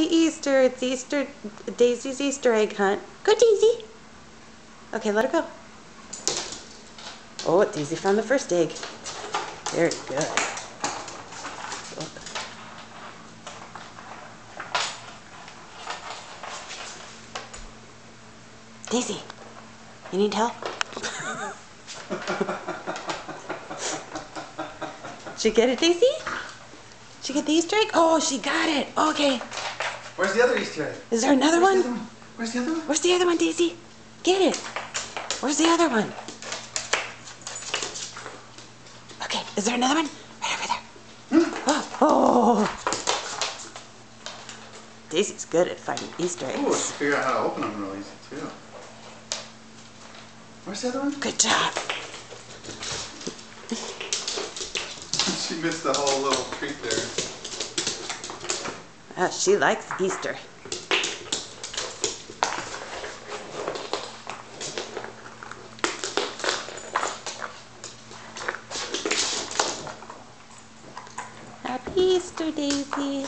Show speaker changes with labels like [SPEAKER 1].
[SPEAKER 1] Happy Easter. It's Easter, Daisy's Easter egg hunt. Go, Daisy. Okay, let her go. Oh, Daisy found the first egg. Very good. Daisy, you need help? Did you get it, Daisy? Did you get the Easter egg? Oh, she got it. Okay.
[SPEAKER 2] Where's the other Easter egg?
[SPEAKER 1] Is there another one?
[SPEAKER 2] Where's the other one?
[SPEAKER 1] Where's the other one, Daisy? Get it. Where's the other one? Okay, is there another one? Right over there. Oh. Daisy's good at finding Easter eggs.
[SPEAKER 2] Ooh, let's figure out how to open them real easy, too. Where's the other one?
[SPEAKER 1] Good job.
[SPEAKER 2] She missed the whole little treat there.
[SPEAKER 1] She likes Easter. Happy Easter, Daisy.